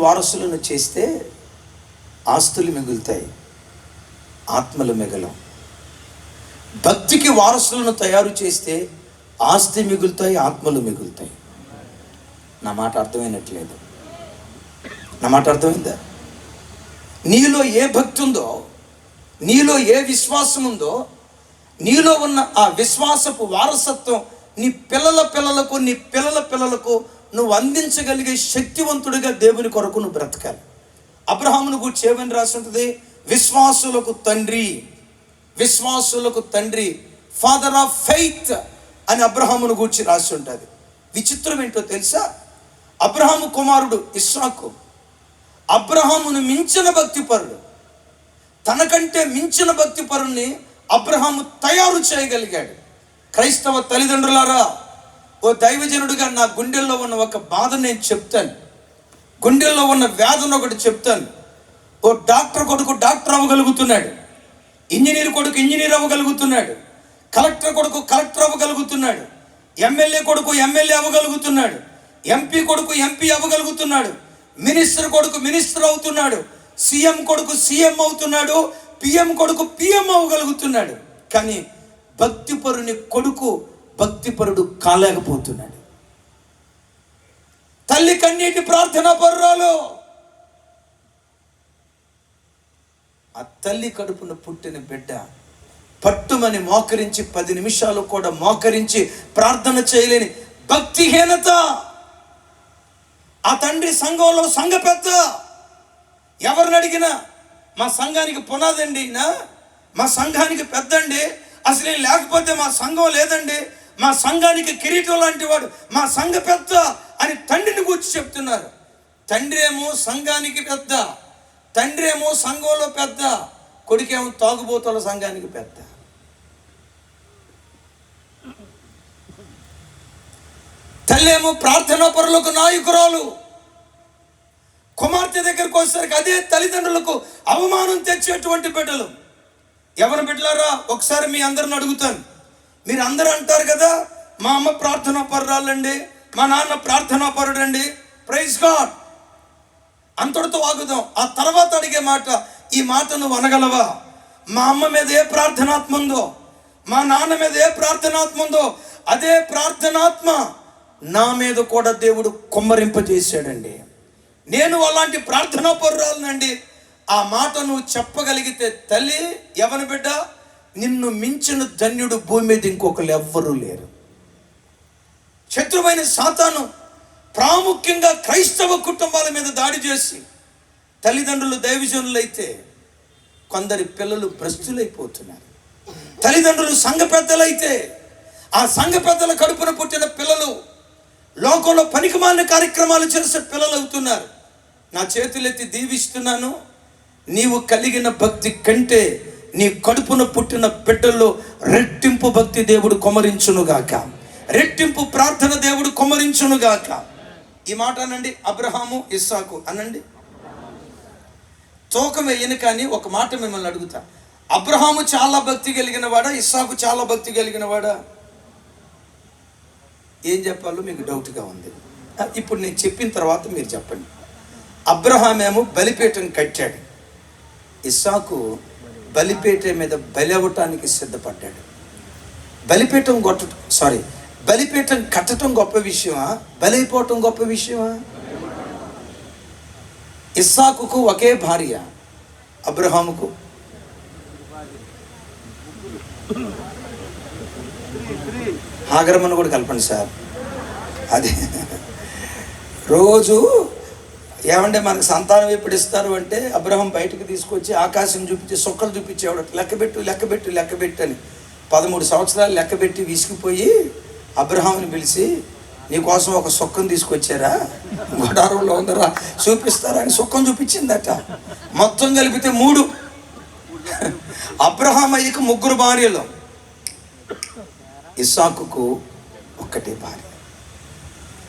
వారసులను చేస్తే ఆస్తులు మిగులుతాయి, ఆత్మలు మిగలవు. భక్తికి వారసులను తయారు చేస్తే ఆస్తి మిగులుతాయి, ఆత్మలు మిగులుతాయి. నా మాట అర్థమైనట్లేదు. నా మాట అర్థమైందా? నీలో ఏ భక్తి ఉందో, నీలో ఏ విశ్వాసం ఉందో, నీలో ఉన్న ఆ విశ్వాసపు వారసత్వం నీ పిల్లల పిల్లలకు, నీ పిల్లల పిల్లలకు నువ్వు అందించగలిగే శక్తివంతుడిగా దేవుని కొరకు నువ్వు బ్రతకాలి. అబ్రహామును గూర్చి ఏమని రాసి ఉంటుంది? విశ్వాసులకు తండ్రి, విశ్వాసులకు తండ్రి, ఫాదర్ ఆఫ్ ఫెయిత్ అని అబ్రహామును గూర్చి రాసి ఉంటుంది. విచిత్రం ఏంటో తెలుసా? అబ్రహాము కుమారుడు ఇస్సాకు అబ్రహామును మించిన భక్తిపరుడు. తనకంటే మించిన భక్తిపరుణ్ణి అబ్రహాము తయారు చేయగలిగాడు. క్రైస్తవ తల్లిదండ్రులారా, ఓ దైవజనుడిగా నా గుండెల్లో ఉన్న ఒక బాధ నేను చెప్తాను, గుండెల్లో ఉన్న వేదన ఒకటి చెప్తాను. ఓ డాక్టర్ కొడుకు డాక్టర్ అవ్వగలుగుతున్నాడు, ఇంజనీర్ కొడుకు ఇంజనీర్ అవ్వగలుగుతున్నాడు, కలెక్టర్ కొడుకు కలెక్టర్ అవ్వగలుగుతున్నాడు, ఎమ్మెల్యే కొడుకు ఎమ్మెల్యే అవ్వగలుగుతున్నాడు, ఎంపీ కొడుకు ఎంపీ అవ్వగలుగుతున్నాడు, మినిస్టర్ కొడుకు మినిస్టర్ అవుతున్నాడు, సీఎం కొడుకు సీఎం అవుతున్నాడు, పిఎం కొడుకు పిఎం అవ్వగలుగుతున్నాడు. కానీ భక్తిపరుని కొడుకు భక్తిపరుడు కాలేకపోతున్నాడు. తల్లి కన్నీటి ప్రార్థనా పరురాలు, ఆ తల్లి కడుపున పుట్టిన బిడ్డ పట్టుమని మోకరించి 10 నిమిషాలు కూడా మోకరించి ప్రార్థన చేయలేని భక్తిహీనత. ఆ తండ్రి సంఘంలో సంఘ పెద్ద. ఎవరిని అడిగినా మా సంఘానికి పునాదండి, మా సంఘానికి పెద్దండి, అసలు లేకపోతే మా సంఘం లేదండి, మా సంఘానికి కిరీటం లాంటి వాడు మా సంఘ పెద్ద అని తండ్రిని గురించి చెప్తున్నారు. తండ్రి ఏమో సంఘానికి పెద్ద, తండ్రి ఏమో సంఘంలో పెద్ద, కొడుకేమో తాగుబోతుల సంఘానికి పెద్ద. తల్లి ఏమో ప్రార్థనా పరులకు నాయకురాలు. కుమార్తె దగ్గరకు వచ్చేసరికి అదే తల్లిదండ్రులకు అవమానం తెచ్చేటువంటి బిడ్డలు. ఎవరి బిడ్డలారా, ఒకసారి మీ అందరిని అడుగుతాను. మీరు అందరూ అంటారు కదా, మా అమ్మ ప్రార్థనా పరురాలండి, మా నాన్న ప్రార్థనా పరుడండి, ప్రైజ్ గాడ్, అంతటితో ఆగుదాం. ఆ తర్వాత అడిగే మాట, ఈ మాట నువ్వు అనగలవా? మా అమ్మ మీద ఏ ప్రార్థనాత్మ ఉందో, మా నాన్న మీద ఏ ప్రార్థనాత్మ ఉందో, అదే ప్రార్థనాత్మ నా మీద కూడా దేవుడు కుమ్మరింపజేశాడండి. నేను అలాంటి ప్రార్థనా పరురాలనండి. ఆ మాట నువ్వు చెప్పగలిగితే, తల్లి ఎవరి బిడ్డ, నిన్ను మించిన ధన్యుడు భూమి మీద ఇంకొకరు ఎవ్వరూ లేరు. శత్రువైన సాతాను ప్రాముఖ్యంగా క్రైస్తవ కుటుంబాల మీద దాడి చేసి, తల్లిదండ్రులు దైవజనులైతే కొందరి పిల్లలు భ్రష్టులైపోతున్నారు. తల్లిదండ్రులు సంఘ పెద్దలైతే ఆ సంఘ పెద్దల కడుపున పుట్టిన పిల్లలు లోకంలో పనికిమాలిన కార్యక్రమాలు చేసే పిల్లలు అవుతున్నారు. నా చేతులెత్తి దీవిస్తున్నాను, నీవు కలిగిన భక్తి కంటే నీ కడుపున పుట్టిన బిడ్డల్లో రెట్టింపు భక్తి దేవుడు కుమ్మరించునుగాక, రెట్టింపు ప్రార్థన దేవుడు కుమ్మరించునుగాక. ఈ మాట అనండి, అబ్రహాము ఇస్సాకు అనండి. తూకం వేయను, కానీ ఒక మాట మిమ్మల్ని అడుగుతా. అబ్రహాము చాలా భక్తి కలిగిన వాడా, ఇస్సాకు చాలా భక్తి కలిగిన వాడా? ఏం చెప్పాలో మీకు డౌట్గా ఉంది. ఇప్పుడు నేను చెప్పిన తర్వాత మీరు చెప్పండి. అబ్రహామేమో బలిపీఠం కట్టాడు, ఇస్సాకు బలిపీఠం మీద బలి అవ్వటానికి సిద్ధపడ్డాడు. బలిపీఠం కట్టడం గొప్ప విషయమా, బలైపోవటం గొప్ప విషయమా? ఇస్సాకుకు ఒకే భార్య, అబ్రహాముకు హాగరమని కూడా కలపండి సార్. అది రోజు ఏమంటే మనకు సంతానం ఎప్పుడు ఇస్తారు అంటే, అబ్రహాం బయటకు తీసుకొచ్చి ఆకాశం చూపించి సుక్కలు చూపించేవాడు. లెక్కబెట్టు అని 13 సంవత్సరాలు లెక్కబెట్టి విసిగిపోయి అబ్రహాంని పిలిచి, నీకోసం ఒక సుక్కను తీసుకొచ్చారా, గొడారంలో ఉందరా చూపిస్తారా అని సుక్కం చూపించిందట. మొత్తం కలిపితే 3. అబ్రహాం అయ్యకు 3 భార్యలు, ఇస్సాకుకు ఒక్కటే భార్య.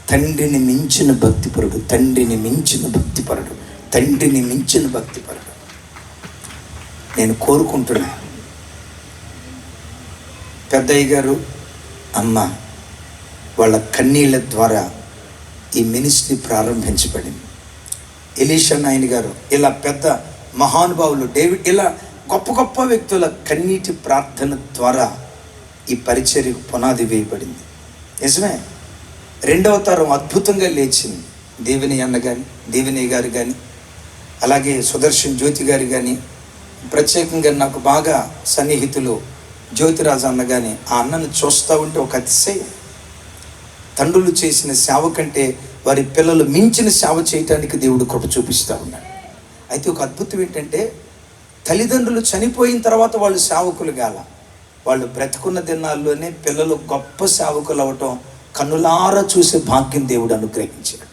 తండ్రిని మించిన భక్తిపరుడు, తండ్రిని మించిన భక్తిపరుడు, తండ్రిని మించిన భక్తిపరుడు. నేను కోరుకుంటున్నా, పెద్దయ్య గారు, అమ్మ వాళ్ళ కన్నీళ్ళ ద్వారా ఈ మినిస్ట్రీ ప్రారంభించబడింది. ఎలీషా నాయన గారు, ఇలా పెద్ద మహానుభావులు, డేవిడ్, ఇలా గొప్ప గొప్ప వ్యక్తుల కన్నీటి ప్రార్థన ద్వారా ఈ పరిచర్యకు పునాది వేయబడింది. నిజమే, రెండవ తరం అద్భుతంగా లేచింది. దేవిని అన్న కానీ, దేవిని గారు కానీ, అలాగే సుదర్శన్ జ్యోతి గారు కానీ, ప్రత్యేకంగా నాకు బాగా సన్నిహితులు జ్యోతిరాజు అన్న కానీ, ఆ అన్నను చూస్తూ ఉంటే ఒక అతిశయం. తండ్రులు చేసిన సేవ కంటే వారి పిల్లలు మించిన సేవ చేయటానికి దేవుడు కృప చూపిస్తూ ఉన్నాడు. అయితే ఒక అద్భుతం ఏంటంటే, తల్లిదండ్రులు చనిపోయిన తర్వాత వాళ్ళు సేవకులు గాల, వాళ్ళు బ్రతుకున్న దినాల్లోనే పిల్లలు గొప్ప సేవకులు అవ్వటం కన్నులారా చూసే భాగ్యం దేవుడు అనుగ్రహించాడు.